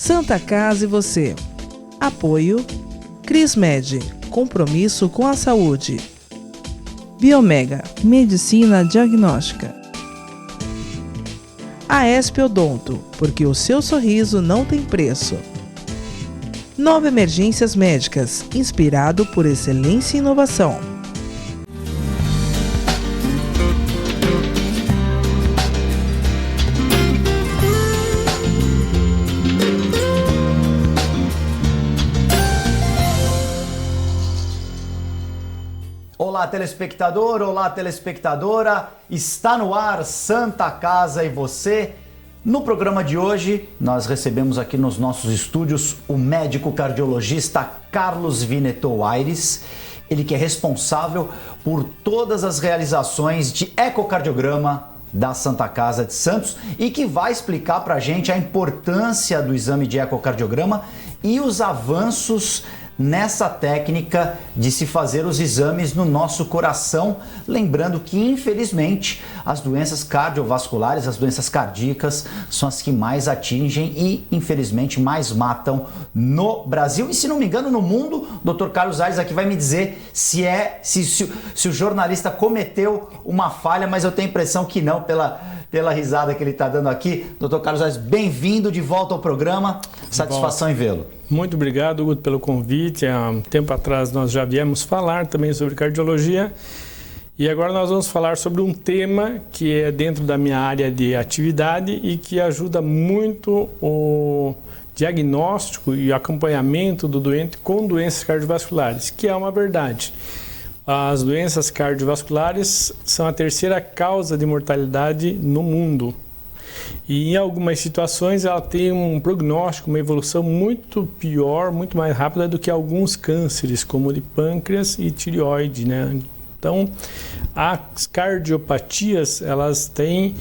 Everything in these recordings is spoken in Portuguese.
Santa Casa e você. Apoio Crismed, compromisso com a saúde. Biomega, medicina diagnóstica. Aesp Odonto, porque o seu sorriso não tem preço. Nova Emergências Médicas, inspirado por excelência e inovação. Olá, telespectador, olá, telespectadora, está no ar Santa Casa e você. No programa de hoje, nós recebemos aqui nos nossos estúdios o médico cardiologista Carlos Vinetou Aires, ele que é responsável por todas as realizações de ecocardiograma da Santa Casa de Santos e que vai explicar para a gente a importância do exame de ecocardiograma e os avanços nessa técnica de se fazer os exames no nosso coração, lembrando que infelizmente as doenças cardiovasculares, as doenças cardíacas são as que mais atingem e infelizmente mais matam no Brasil e, se não me engano, no mundo. Dr. Carlos Aires aqui vai me dizer se o jornalista cometeu uma falha, mas eu tenho a impressão que não, pela risada que ele está dando aqui. Dr. Carlos Aires, bem-vindo de volta ao programa. Satisfação em vê-lo. Muito obrigado, Guto, pelo convite. Há um tempo atrás nós já viemos falar também sobre cardiologia e agora nós vamos falar sobre um tema que é dentro da minha área de atividade e que ajuda muito o diagnóstico e acompanhamento do doente com doenças cardiovasculares, que é uma verdade. As doenças cardiovasculares são a terceira causa de mortalidade no mundo. E em algumas situações ela tem um prognóstico, uma evolução muito pior, muito mais rápida do que alguns cânceres, como o de pâncreas e tireoide, né? Então, as cardiopatias, elas têm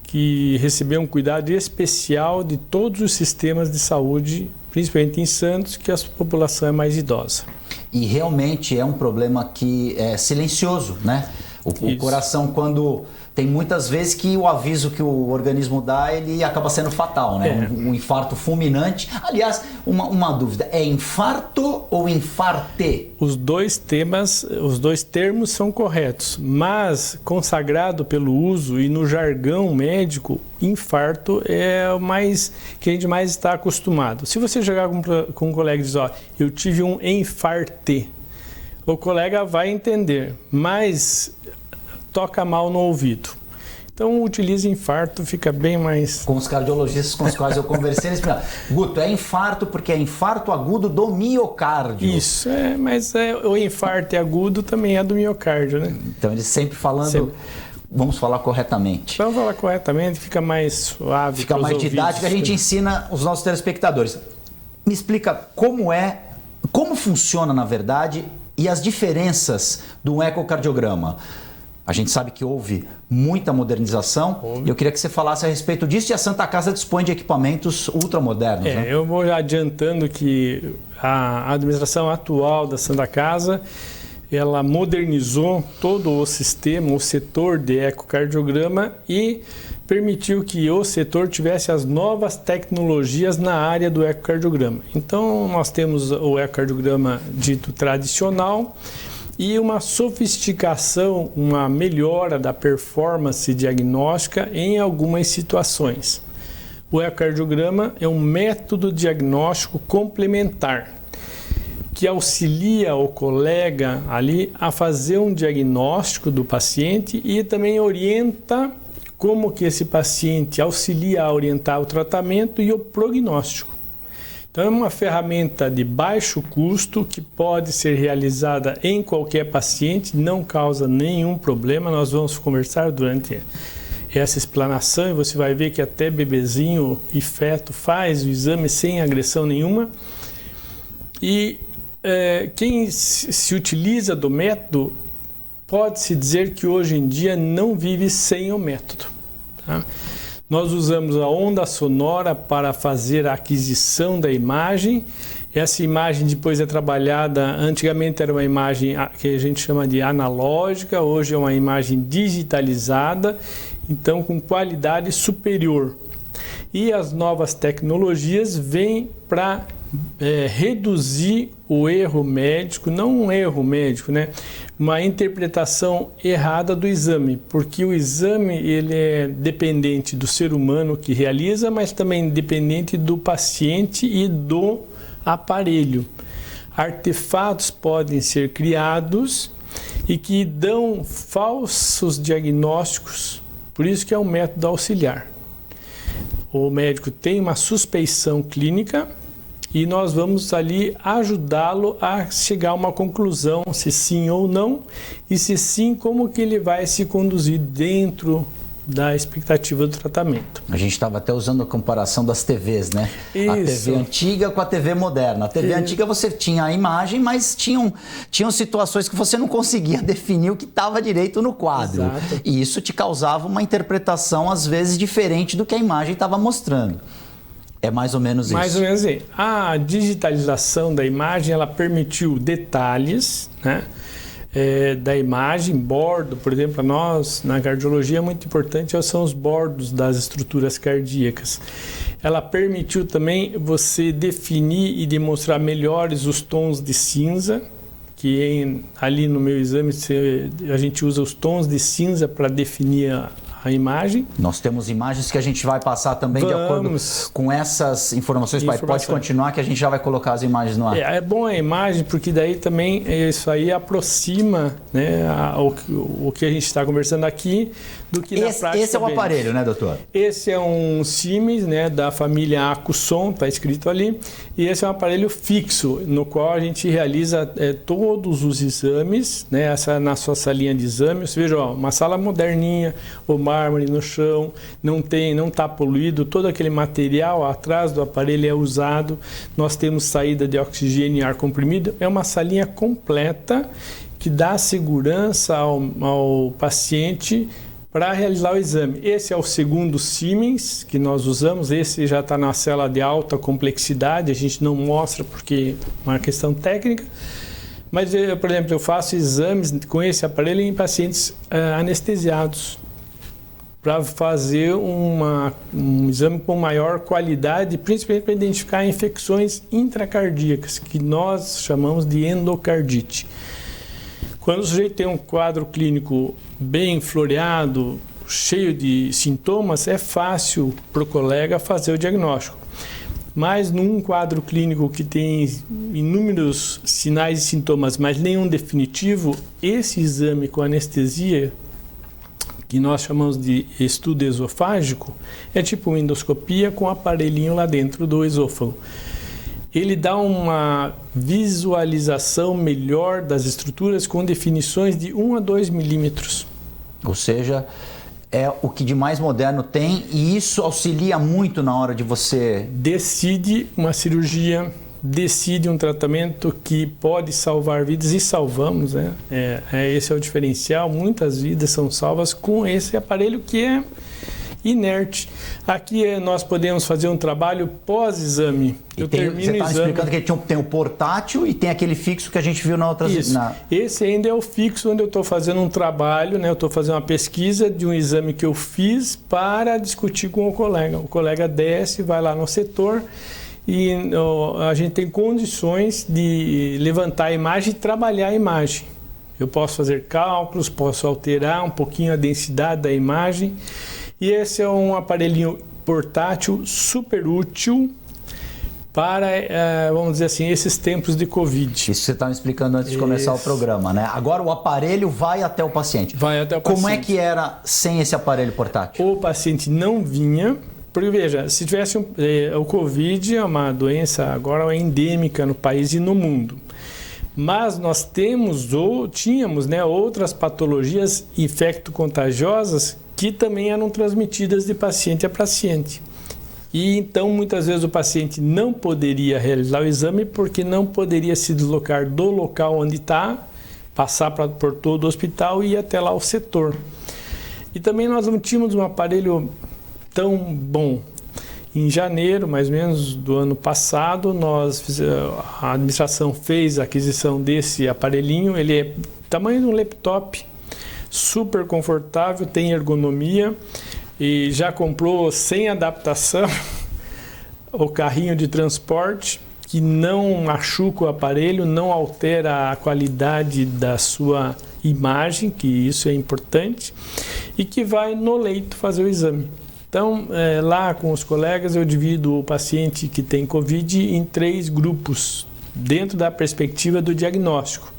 que receber um cuidado especial de todos os sistemas de saúde, principalmente em Santos, que a população é mais idosa. E realmente é um problema que é silencioso, né? O coração, quando tem muitas vezes que o aviso que o organismo dá, ele acaba sendo fatal, né? Um infarto fulminante. Aliás, uma dúvida, é infarto ou infarte? Os dois termos são corretos, mas consagrado pelo uso e no jargão médico, infarto é o mais que a gente mais está acostumado. Se você chegar com um colega e dizer, ó, eu tive um infarte, o colega vai entender, mas toca mal no ouvido. Então, utiliza infarto, fica bem mais... Com os cardiologistas com os quais eu conversei, eles falaram, Guto, é infarto porque é infarto agudo do miocárdio. Isso, mas o infarto agudo também é do miocárdio, né? Então, eles sempre falando... Vamos falar corretamente. Vamos falar corretamente, fica mais suave. Fica mais didático, a gente ensina os nossos telespectadores. Me explica como funciona, na verdade, e as diferenças do ecocardiograma. A gente sabe que houve muita modernização e eu queria que você falasse a respeito disso, e a Santa Casa dispõe de equipamentos ultramodernos, né? Eu vou adiantando que a administração atual da Santa Casa, ela modernizou todo o sistema, o setor de ecocardiograma e permitiu que o setor tivesse as novas tecnologias na área do ecocardiograma. Então, nós temos o ecocardiograma dito tradicional e uma sofisticação, uma melhora da performance diagnóstica em algumas situações. O ecocardiograma é um método diagnóstico complementar que auxilia o colega ali a fazer um diagnóstico do paciente e também orienta como que esse paciente auxilia a orientar o tratamento e o prognóstico. Então, é uma ferramenta de baixo custo que pode ser realizada em qualquer paciente, não causa nenhum problema. Nós vamos conversar durante essa explanação e você vai ver que até bebezinho e feto faz o exame sem agressão nenhuma. E quem se utiliza do método pode-se dizer que hoje em dia não vive sem o método, tá? Nós usamos a onda sonora para fazer a aquisição da imagem. Essa imagem depois é trabalhada, antigamente era uma imagem que a gente chama de analógica, hoje é uma imagem digitalizada, então com qualidade superior. E as novas tecnologias vêm para reduzir o erro médico, não um erro médico, né? Uma interpretação errada do exame, porque o exame ele é dependente do ser humano que realiza, mas também dependente do paciente e do aparelho. Artefatos podem ser criados e que dão falsos diagnósticos, por isso que é um método auxiliar. O médico tem uma suspeição clínica e nós vamos ali ajudá-lo a chegar a uma conclusão, se sim ou não, e se sim, como que ele vai se conduzir dentro da expectativa do tratamento. A gente estava até usando a comparação das TVs, né? Isso. A TV antiga com a TV moderna. A TV antiga você tinha a imagem, mas tinham situações que você não conseguia definir o que estava direito no quadro. Exato. E isso te causava uma interpretação, às vezes, diferente do que a imagem estava mostrando. É mais ou menos isso. Mais ou menos assim. A digitalização da imagem, ela permitiu detalhes, né? Da imagem, bordo, por exemplo, para nós na cardiologia é muito importante são os bordos das estruturas cardíacas. Ela permitiu também você definir e demonstrar melhores os tons de cinza, que ali no meu exame a gente usa os tons de cinza para definir a imagem. Nós temos imagens que a gente vai passar também de acordo com essas informações. Pai, pode continuar que a gente já vai colocar as imagens no ar. É bom a imagem porque daí também isso aí aproxima, né, o que a gente está conversando aqui do que na prática. Esse é o aparelho, né, doutor? Esse é um Siemens, né, da família Acusson, está escrito ali. E esse é um aparelho fixo, no qual a gente realiza todos os exames, né, na sua salinha de exames. Você veja, uma sala moderninha, o mármore no chão, não está poluído, todo aquele material atrás do aparelho é usado. Nós temos saída de oxigênio e ar comprimido. É uma salinha completa que dá segurança ao paciente para realizar o exame. Esse é o segundo Siemens que nós usamos, esse já está na cela de alta complexidade, a gente não mostra porque é uma questão técnica, mas, por exemplo, eu faço exames com esse aparelho em pacientes anestesiados, para fazer um exame com maior qualidade, principalmente para identificar infecções intracardíacas, que nós chamamos de endocardite. Quando o sujeito tem um quadro clínico bem floreado, cheio de sintomas, é fácil para o colega fazer o diagnóstico. Mas num quadro clínico que tem inúmeros sinais e sintomas, mas nenhum definitivo, esse exame com anestesia, que nós chamamos de estudo esofágico, é tipo uma endoscopia com um aparelhinho lá dentro do esôfago. Ele dá uma visualização melhor das estruturas com definições de 1 a 2 milímetros. Ou seja, é o que de mais moderno tem e isso auxilia muito na hora de você... Decide uma cirurgia, decide um tratamento que pode salvar vidas e salvamos, né? Esse é o diferencial, muitas vidas são salvas com esse aparelho que é inerte. Aqui nós podemos fazer um trabalho pós-exame. Você está explicando que tem o portátil e tem aquele fixo que a gente viu na outra... Esse ainda é o fixo onde eu estou fazendo um trabalho, né? Eu estou fazendo uma pesquisa de um exame que eu fiz para discutir com o colega. O colega desce, vai lá no setor e a gente tem condições de levantar a imagem e trabalhar a imagem. Eu posso fazer cálculos, posso alterar um pouquinho a densidade da imagem. E esse é um aparelhinho portátil super útil para, vamos dizer assim, esses tempos de Covid. Isso você estava me explicando antes de começar o programa, né? Agora o aparelho vai até o paciente. Vai até o paciente. Como é que era sem esse aparelho portátil? O paciente não vinha, porque veja, se tivesse o Covid é uma doença agora endêmica no país e no mundo. Mas nós tínhamos, né, outras patologias infecto-contagiosas que também eram transmitidas de paciente a paciente. E então, muitas vezes, o paciente não poderia realizar o exame porque não poderia se deslocar do local onde está, passar por todo o hospital e ir até lá o setor. E também nós não tínhamos um aparelho tão bom. Em janeiro, mais ou menos, do ano passado, a administração fez a aquisição desse aparelhinho. Ele é tamanho de um laptop, super confortável, tem ergonomia. e já comprou sem adaptação o carrinho de transporte, que não machuca o aparelho, não altera a qualidade da sua imagem, que isso é importante, e que vai no leito fazer o exame. Então, lá com os colegas, eu divido o paciente que tem Covid em 3 grupos, dentro da perspectiva do diagnóstico.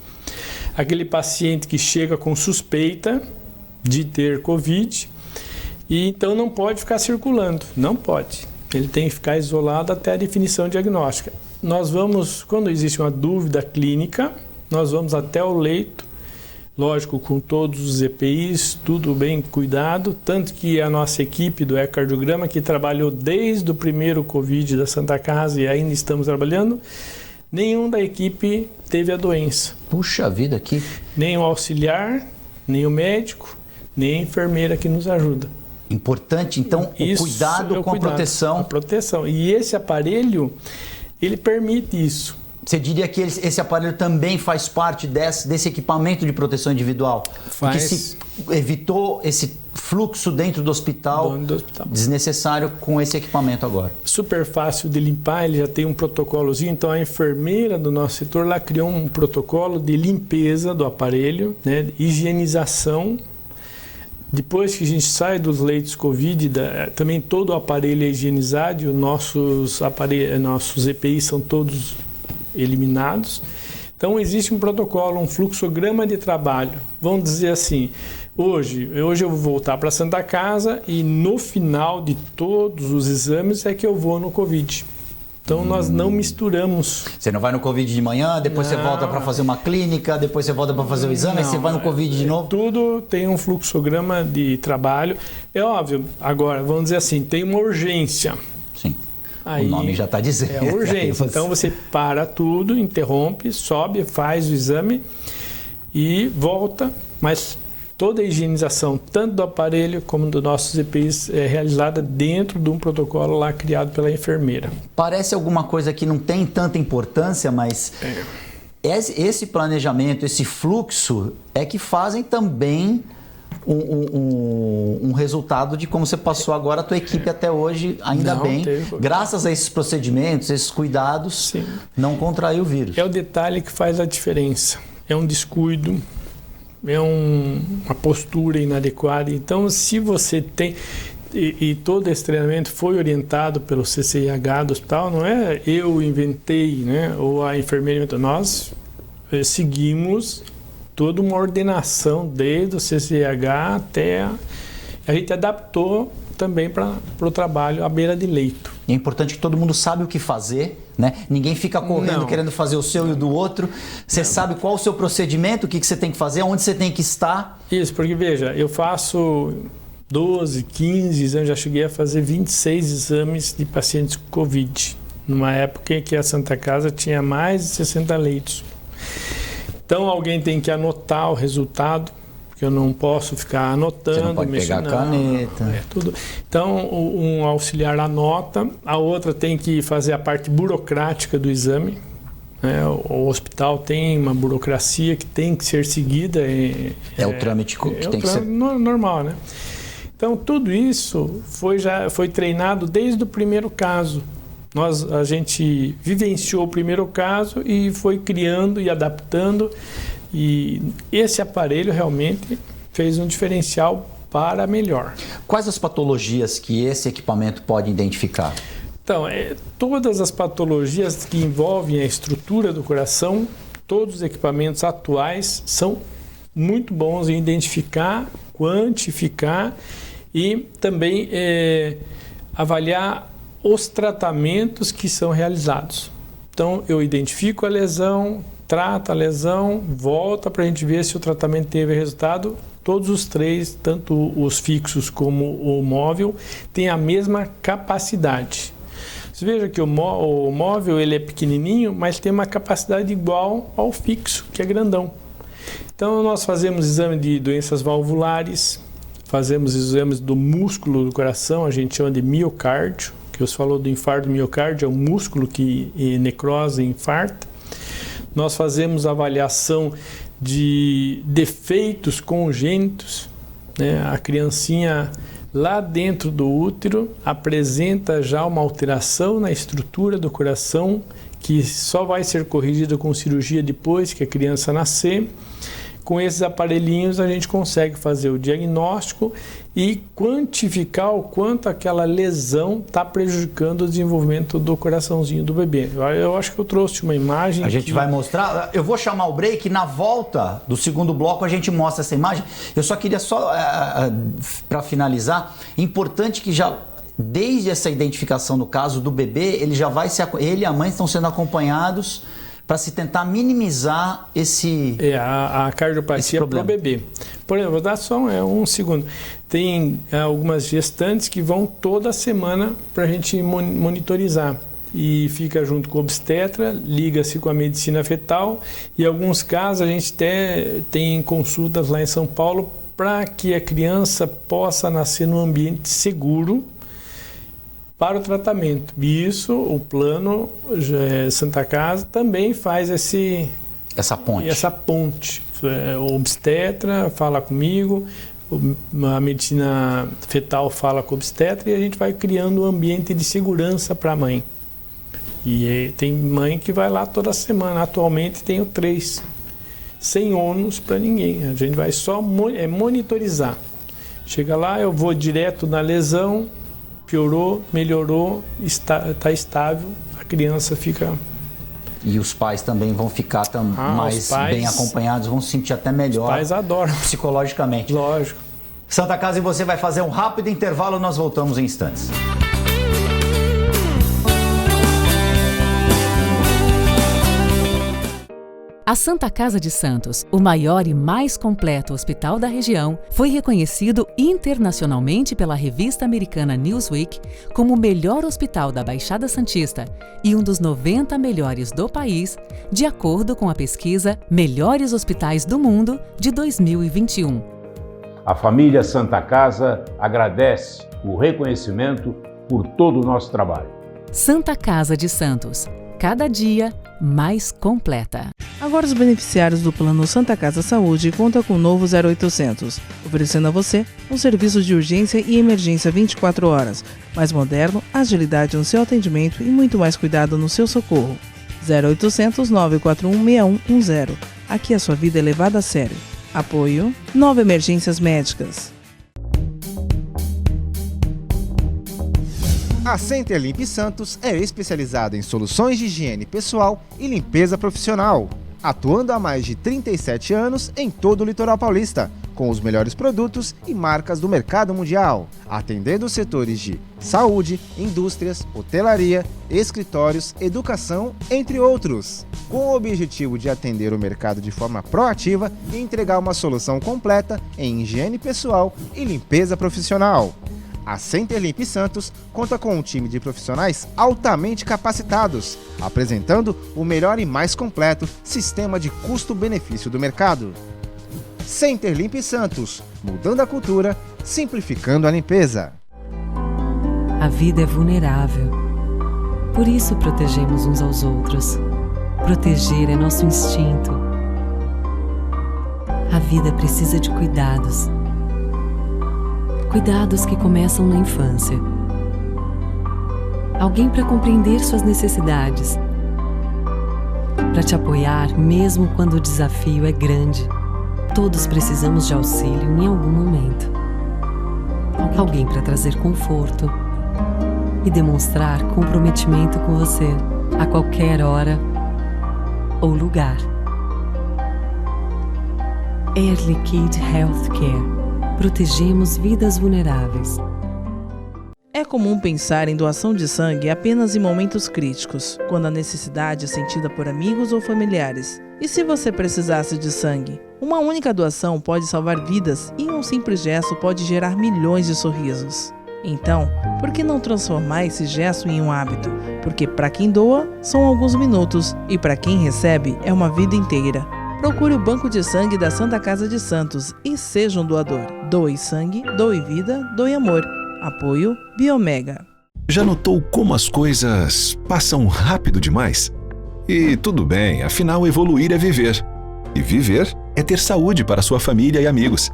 Aquele paciente que chega com suspeita de ter Covid, e então não pode ficar circulando, não pode. Ele tem que ficar isolado até a definição diagnóstica. Nós vamos, quando existe uma dúvida clínica, nós vamos até o leito, lógico, com todos os EPIs, tudo bem cuidado, tanto que a nossa equipe do ecocardiograma, que trabalhou desde o primeiro Covid da Santa Casa e ainda estamos trabalhando, nenhum da equipe teve a doença. Puxa vida, aqui. Nem o auxiliar, nem o médico, nem a enfermeira que nos ajuda. Importante, então, o cuidado com a proteção. A proteção. E esse aparelho, ele permite isso. Você diria que esse aparelho também faz parte desse equipamento de proteção individual? Faz. Que se evitou esse fluxo dentro do hospital desnecessário com esse equipamento agora. Super fácil de limpar, ele já tem um protocolozinho. Então a enfermeira do nosso setor lá criou um protocolo de limpeza do aparelho, né, higienização. Depois que a gente sai dos leitos Covid, também todo o aparelho é higienizado e os nossos EPIs são todos eliminados. Então existe um protocolo, um fluxograma de trabalho. Vamos dizer assim, hoje eu vou voltar para a Santa Casa e no final de todos os exames é que eu vou no Covid. Então nós não misturamos. Você não vai no Covid de manhã, depois você volta para fazer uma clínica, depois você volta para fazer o exame, aí você vai no Covid de novo? Tudo tem um fluxograma de trabalho. É óbvio, agora, vamos dizer assim, tem uma urgência. Sim. Aí, o nome já está dizendo. É urgência. Então você para tudo, interrompe, sobe, faz o exame e volta, mas toda a higienização, tanto do aparelho como dos nossos EPIs, é realizada dentro de um protocolo lá criado pela enfermeira. Parece alguma coisa que não tem tanta importância, mas esse planejamento, esse fluxo é que fazem também um resultado de como você passou agora a tua equipe até hoje, ainda bem. Graças a esses procedimentos, esses cuidados, sim, não contraiu o vírus. É o detalhe que faz a diferença. É um descuido, é uma postura inadequada. Então, se você tem... E todo esse treinamento foi orientado pelo CCIH do hospital, não é eu inventei, né? Ou a enfermeira inventou. Nós seguimos toda uma ordenação desde o CCIH até... A gente adaptou também para o trabalho à beira de leito. E é importante que todo mundo sabe o que fazer, né? Ninguém fica correndo querendo fazer o seu e o do outro. Você sabe qual o seu procedimento, o que você tem que fazer, onde você tem que estar. Isso, porque veja, eu faço 12, 15 exames, já cheguei a fazer 26 exames de pacientes com Covid, numa época em que a Santa Casa tinha mais de 60 leitos. Então alguém tem que anotar o resultado, porque eu não posso ficar anotando. Você não pode pegar a caneta. Tudo. Então, um auxiliar anota, a outra tem que fazer a parte burocrática do exame. Né? O hospital tem uma burocracia que tem que ser seguida. É o trâmite que tem que ser normal, né? Então, tudo isso foi treinado desde o primeiro caso. A gente vivenciou o primeiro caso e foi criando e adaptando. E esse aparelho realmente fez um diferencial para melhor. Quais as patologias que esse equipamento pode identificar? Então, todas as patologias que envolvem a estrutura do coração, todos os equipamentos atuais são muito bons em identificar, quantificar e também avaliar os tratamentos que são realizados. Então, eu identifico a lesão, trata a lesão, volta para a gente ver se o tratamento teve resultado. Todos os 3, tanto os fixos como o móvel, têm a mesma capacidade. Você veja que o móvel ele é pequenininho, mas tem uma capacidade igual ao fixo, que é grandão. Então, nós fazemos exame de doenças valvulares, fazemos exames do músculo do coração, a gente chama de miocárdio, que você falou do infarto do miocárdio, é o músculo que necrosa e infarta. Nós fazemos avaliação de defeitos congênitos, né? A criancinha lá dentro do útero, apresenta já uma alteração na estrutura do coração, que só vai ser corrigida com cirurgia depois que a criança nascer. Com esses aparelhinhos a gente consegue fazer o diagnóstico e quantificar o quanto aquela lesão está prejudicando o desenvolvimento do coraçãozinho do bebê. Eu acho que eu trouxe uma imagem. A gente vai mostrar. Eu vou chamar o break, na volta do segundo bloco a gente mostra essa imagem. Eu só queria para finalizar, importante que já desde essa identificação do caso do bebê, ele e a mãe estão sendo acompanhados para se tentar minimizar a cardiopatia para o bebê. Por exemplo, vou dar só um segundo. Tem algumas gestantes que vão toda semana para a gente monitorizar. E fica junto com o obstetra, liga-se com a medicina fetal. E em alguns casos a gente até tem consultas lá em São Paulo para que a criança possa nascer num ambiente seguro para o tratamento. E isso, o plano Santa Casa também faz essa ponte. O obstetra fala comigo, a medicina fetal fala com o obstetra e a gente vai criando um ambiente de segurança para a mãe. E tem mãe que vai lá toda semana. Atualmente tenho 3, sem ônus para ninguém. A gente vai só monitorizar. Chega lá, eu vou direto na lesão, piorou, melhorou, está estável, a criança fica... E os pais também vão ficar mais bem acompanhados, vão se sentir até melhor. Os pais adoram. Psicologicamente. Lógico. Santa Casa e você vai fazer um rápido intervalo, nós voltamos em instantes. A Santa Casa de Santos, o maior e mais completo hospital da região, foi reconhecido internacionalmente pela revista americana Newsweek como o melhor hospital da Baixada Santista e um dos 90 melhores do país, de acordo com a pesquisa Melhores Hospitais do Mundo de 2021. A família Santa Casa agradece o reconhecimento por todo o nosso trabalho. Santa Casa de Santos, cada dia mais completa. Agora os beneficiários do Plano Santa Casa Saúde contam com o novo 0800, oferecendo a você um serviço de urgência e emergência 24 horas, mais moderno, agilidade no seu atendimento e muito mais cuidado no seu socorro. 0800 941 6110. Aqui a sua vida é levada a sério. Apoio 9 Emergências Médicas. A Center Limp Santos é especializada em soluções de higiene pessoal e limpeza profissional, atuando há mais de 37 anos em todo o litoral paulista, com os melhores produtos e marcas do mercado mundial, atendendo os setores de saúde, indústrias, hotelaria, escritórios, educação, entre outros, com o objetivo de atender o mercado de forma proativa e entregar uma solução completa em higiene pessoal e limpeza profissional. A Center Limp Santos conta com um time de profissionais altamente capacitados, apresentando o melhor e mais completo sistema de custo-benefício do mercado. Center Limp Santos, mudando a cultura, simplificando a limpeza. A vida é vulnerável. Por isso protegemos uns aos outros. Proteger é nosso instinto. A vida precisa de cuidados. Cuidados que começam na infância. Alguém para compreender suas necessidades. Para te apoiar mesmo quando o desafio é grande. Todos precisamos de auxílio em algum momento. Alguém para trazer conforto e demonstrar comprometimento com você a qualquer hora ou lugar. Air Liquide Healthcare. Protegemos vidas vulneráveis. É comum pensar em doação de sangue apenas em momentos críticos, quando a necessidade é sentida por amigos ou familiares. E se você precisasse de sangue? Uma única doação pode salvar vidas e um simples gesto pode gerar milhões de sorrisos. Então, por que não transformar esse gesto em um hábito? Porque para quem doa, são alguns minutos e para quem recebe, é uma vida inteira. Procure o Banco de Sangue da Santa Casa de Santos e seja um doador. Doe sangue, doe vida, doe amor. Apoio Biomega. Já notou como as coisas passam rápido demais? E tudo bem, afinal evoluir é viver. E viver é ter saúde para sua família e amigos.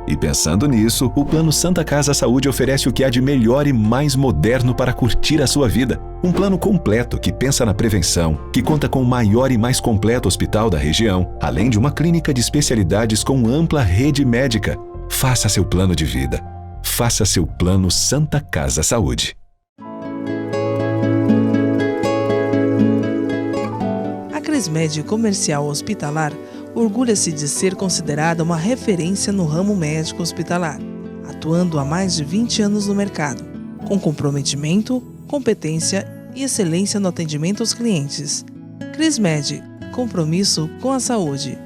E pensando nisso, o Plano Santa Casa Saúde oferece o que há de melhor e mais moderno para curtir a sua vida. Um plano completo que pensa na prevenção, que conta com o maior e mais completo hospital da região, além de uma clínica de especialidades com ampla rede médica. Faça seu plano de vida. Faça seu Plano Santa Casa Saúde. A Crismed Comercial Hospitalar orgulha-se de ser considerada uma referência no ramo médico hospitalar, atuando há mais de 20 anos no mercado, com comprometimento, competência e excelência no atendimento aos clientes. Crismed, compromisso com a saúde.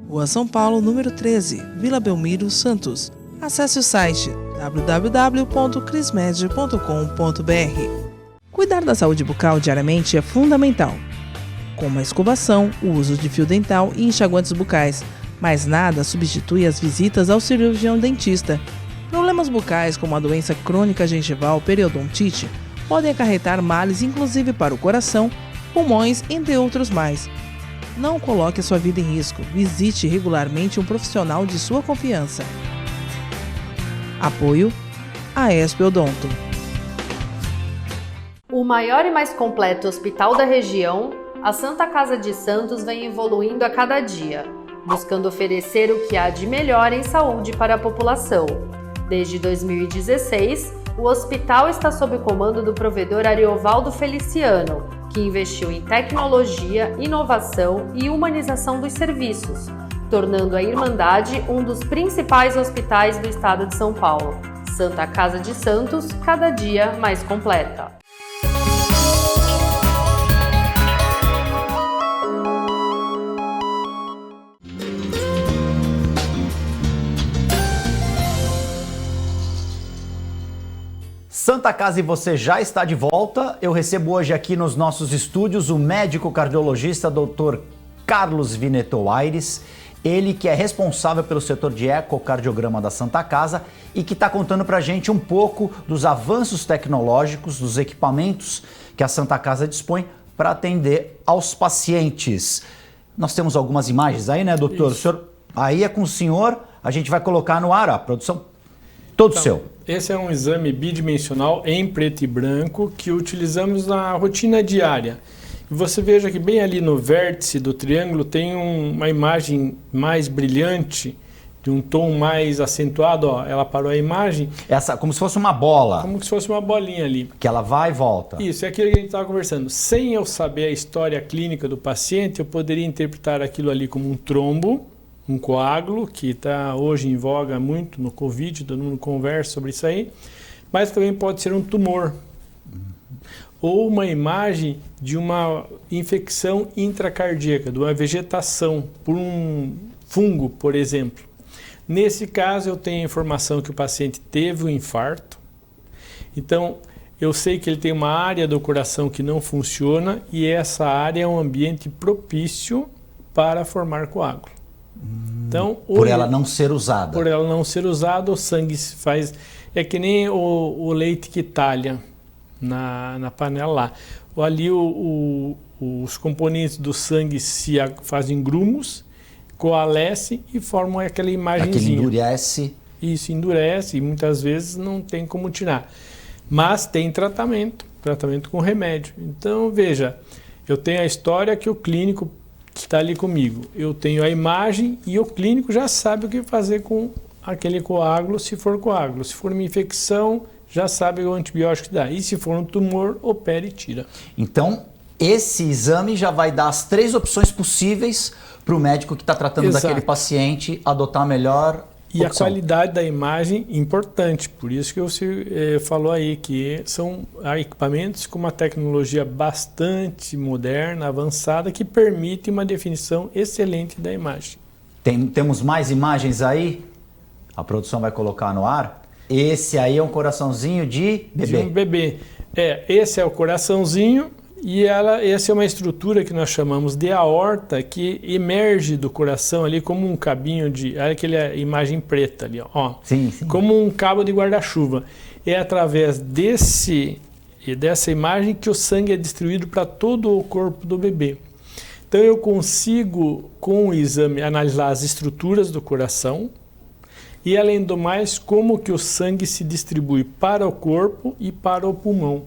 Rua São Paulo, número 13, Vila Belmiro, Santos. Acesse o site www.crismed.com.br. Cuidar da saúde bucal diariamente é fundamental, como a escovação, o uso de fio dental e enxaguantes bucais, mas nada substitui as visitas ao cirurgião dentista. Problemas bucais como a doença crônica gengival periodontite podem acarretar males inclusive para o coração, pulmões, entre outros mais. Não coloque a sua vida em risco. Visite regularmente um profissional de sua confiança. Apoio Aesp Odonto. O maior e mais completo hospital da região, a Santa Casa de Santos vem evoluindo a cada dia, buscando oferecer o que há de melhor em saúde para a população. Desde 2016, o hospital está sob o comando do provedor Ariovaldo Feliciano, que investiu em tecnologia, inovação e humanização dos serviços, tornando a Irmandade um dos principais hospitais do estado de São Paulo. Santa Casa de Santos, cada dia mais completa. Santa Casa e você já está de volta. Eu recebo hoje aqui nos nossos estúdios o médico cardiologista Dr. Carlos Vineto Aires, ele que é responsável pelo setor de ecocardiograma da Santa Casa e que está contando para a gente um pouco dos avanços tecnológicos, dos equipamentos que a Santa Casa dispõe para atender aos pacientes. Nós temos algumas imagens aí, né, doutor? O senhor, aí é com o senhor, a gente vai colocar no ar, a produção, todo seu. Esse é um exame bidimensional em preto e branco que utilizamos na rotina diária. E você veja que bem ali no vértice do triângulo tem uma imagem mais brilhante, de um tom mais acentuado. Ó, ela parou a imagem. Essa, como se fosse uma bola. Como se fosse uma bolinha ali. Que ela vai e volta. Isso, é aquilo que a gente estava conversando. Sem eu saber a história clínica do paciente, eu poderia interpretar aquilo ali como um trombo, um coágulo, que está hoje em voga muito no Covid, todo mundo conversa sobre isso aí, mas também pode ser um tumor, ou uma imagem de uma infecção intracardíaca, de uma vegetação por um fungo, por exemplo. Nesse caso, eu tenho a informação que o paciente teve um infarto, então eu sei que ele tem uma área do coração que não funciona e essa área é um ambiente propício para formar coágulo. Então, por ela não ser usada. Por ela não ser usada, o sangue se faz... É que nem o leite que talha na panela lá. Ali os componentes do sangue se fazem grumos, coalescem e formam aquela imagenzinha. Aquele endurece. Isso, endurece e muitas vezes não tem como tirar. Mas tem tratamento com remédio. Então, veja, eu tenho a história que o clínico está ali comigo. Eu tenho a imagem e o clínico já sabe o que fazer com aquele coágulo, se for coágulo. Se for uma infecção, já sabe o antibiótico que dá. E se for um tumor, opera e tira. Então, esse exame já vai dar as 3 opções possíveis para o médico que está tratando daquele paciente adotar a melhor E opção. a qualidade da imagem importante, por isso que você falou aí que são equipamentos com uma tecnologia bastante moderna, avançada, que permite uma definição excelente da imagem. Temos mais imagens aí? A produção vai colocar no ar? Esse aí é um coraçãozinho de bebê. De um bebê. Esse é o coraçãozinho e essa é uma estrutura que nós chamamos de aorta que emerge do coração ali como um cabinho de... Olha aquela imagem preta ali, ó. Sim. Como um cabo de guarda-chuva. É através dessa imagem que o sangue é distribuído para todo o corpo do bebê. Então eu consigo, com o exame, analisar as estruturas do coração, E além do mais, como que o sangue se distribui para o corpo e para o pulmão.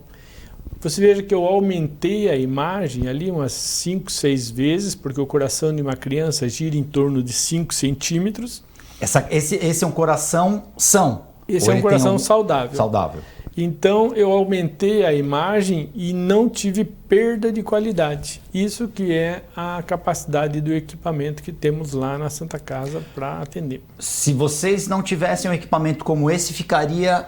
Você veja que eu aumentei a imagem ali umas 5, 6 vezes, porque o coração de uma criança gira em torno de 5 centímetros. Esse é um coração são? Esse é um coração saudável. Saudável. Então eu aumentei a imagem e não tive perda de qualidade. Isso que é a capacidade do equipamento que temos lá na Santa Casa para atender. Se vocês não tivessem um equipamento como esse, ficaria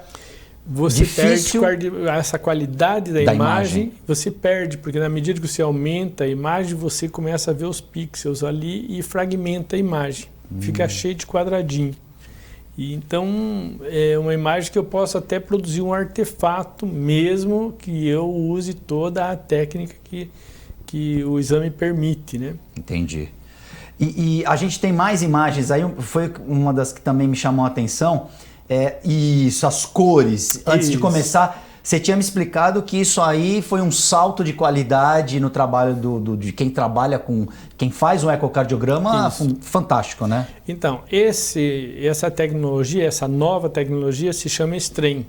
você difícil... perde essa qualidade da imagem, você perde, porque na medida que você aumenta a imagem, você começa a ver os pixels ali e fragmenta a imagem. Fica cheio de quadradinho. E então, é uma imagem que eu posso até produzir um artefato, mesmo que eu use toda a técnica que o exame permite, né? Entendi. E a gente tem mais imagens, aí foi uma das que também me chamou a atenção, isso, as cores. Antes de começar, você tinha me explicado que isso aí foi um salto de qualidade no trabalho de quem trabalha com... Quem faz um ecocardiograma, fantástico, né? Então, essa tecnologia, essa nova tecnologia se chama Strain.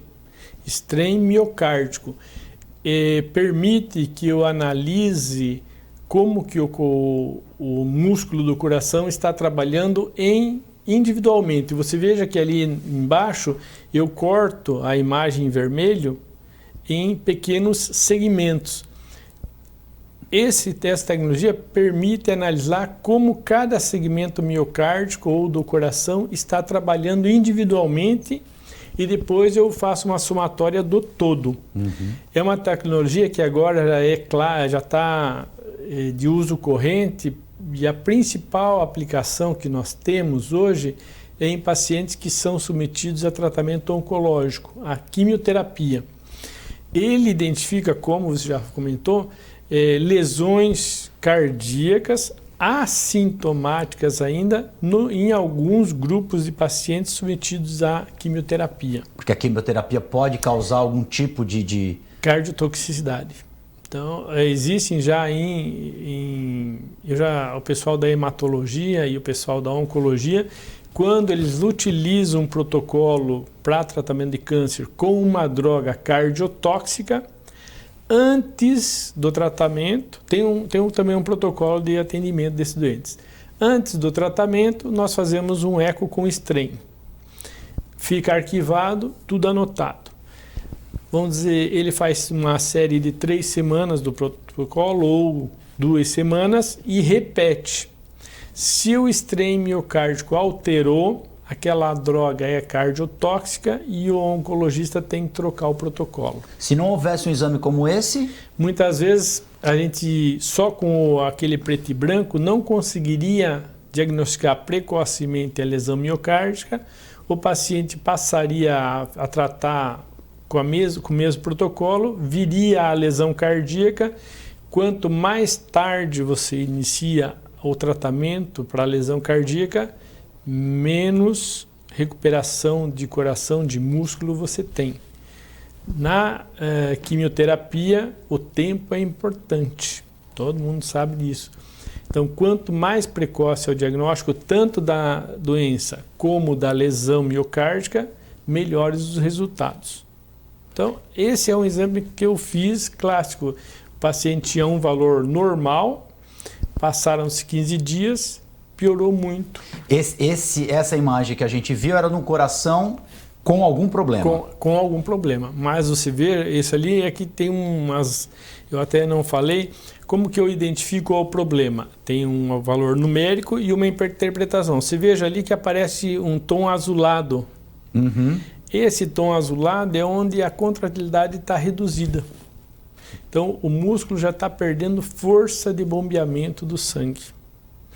Strain miocárdico. Permite que eu analise como que o músculo do coração está trabalhando individualmente. Você veja que ali embaixo eu corto a imagem em vermelho em pequenos segmentos. Essa tecnologia permite analisar como cada segmento miocárdico ou do coração está trabalhando individualmente e depois eu faço uma somatória do todo. É uma tecnologia que agora já está de uso corrente e a principal aplicação que nós temos hoje é em pacientes que são submetidos a tratamento oncológico, a quimioterapia. Ele identifica, como você já comentou, lesões cardíacas assintomáticas ainda em alguns grupos de pacientes submetidos à quimioterapia. Porque a quimioterapia pode causar algum tipo de... Cardiotoxicidade. Então, existem já o pessoal da hematologia e o pessoal da oncologia, quando eles utilizam um protocolo para tratamento de câncer com uma droga cardiotóxica, antes do tratamento, tem também um protocolo de atendimento desses doentes. Antes do tratamento, nós fazemos um eco com Strain. Fica arquivado, tudo anotado. Vamos dizer, ele faz uma série de 3 semanas do protocolo ou 2 semanas e repete. Se o Strain miocárdico alterou, aquela droga é cardiotóxica e o oncologista tem que trocar o protocolo. Se não houvesse um exame como esse? Muitas vezes a gente só com aquele preto e branco não conseguiria diagnosticar precocemente a lesão miocárdica. O paciente passaria a tratar com o mesmo protocolo, viria a lesão cardíaca. Quanto mais tarde você inicia o tratamento para a lesão cardíaca, menos recuperação de coração, de músculo você tem. Na quimioterapia, o tempo é importante, todo mundo sabe disso. Então, quanto mais precoce é o diagnóstico, tanto da doença como da lesão miocárdica, melhores os resultados. Então, esse é um exame que eu fiz clássico. O paciente tinha um valor normal, passaram-se 15 dias, piorou muito. Essa imagem que a gente viu era de um coração com algum problema? Com algum problema. Mas você vê, esse ali é que tem umas... Eu até não falei, como que eu identifico o problema? Tem um valor numérico e uma interpretação. Você veja ali que aparece um tom azulado. Esse tom azulado é onde a contratilidade está reduzida. Então, o músculo já está perdendo força de bombeamento do sangue.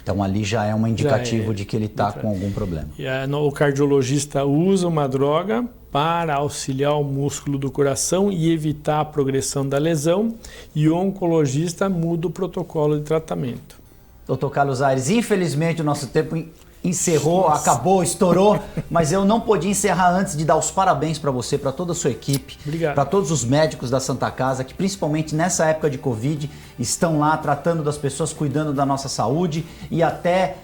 Então, ali já é um indicativo de que ele está com algum problema. O cardiologista usa uma droga para auxiliar o músculo do coração e evitar a progressão da lesão, e o oncologista muda o protocolo de tratamento. Dr. Carlos Aires, infelizmente o nosso tempo encerrou, acabou, estourou, mas eu não podia encerrar antes de dar os parabéns para você, para toda a sua equipe, para todos os médicos da Santa Casa, que principalmente nessa época de Covid estão lá tratando das pessoas, cuidando da nossa saúde e até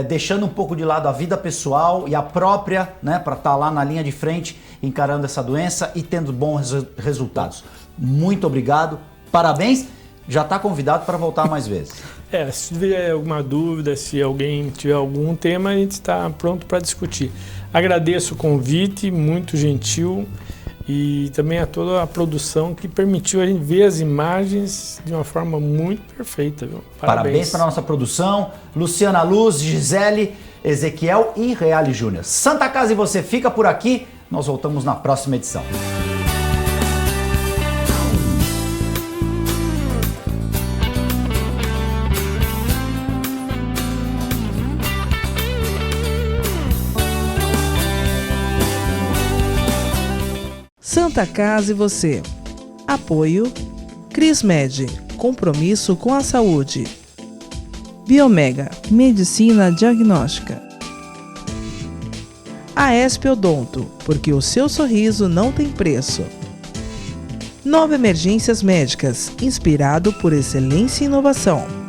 deixando um pouco de lado a vida pessoal e a própria, né, para estar lá na linha de frente, encarando essa doença e tendo bons resultados. Muito obrigado, parabéns, já está convidado para voltar mais vezes. Se tiver alguma dúvida, se alguém tiver algum tema, a gente está pronto para discutir. Agradeço o convite, muito gentil, e também a toda a produção que permitiu a gente ver as imagens de uma forma muito perfeita. Viu? Parabéns para a nossa produção, Luciana Luz, Gisele, Ezequiel e Reale Júnior. Santa Casa e você fica por aqui, nós voltamos na próxima edição. Santa Casa e você. Apoio Crismed, compromisso com a saúde. Biomega, medicina diagnóstica. Aesp Odonto, porque o seu sorriso não tem preço. Nova Emergências Médicas, inspirado por excelência e inovação.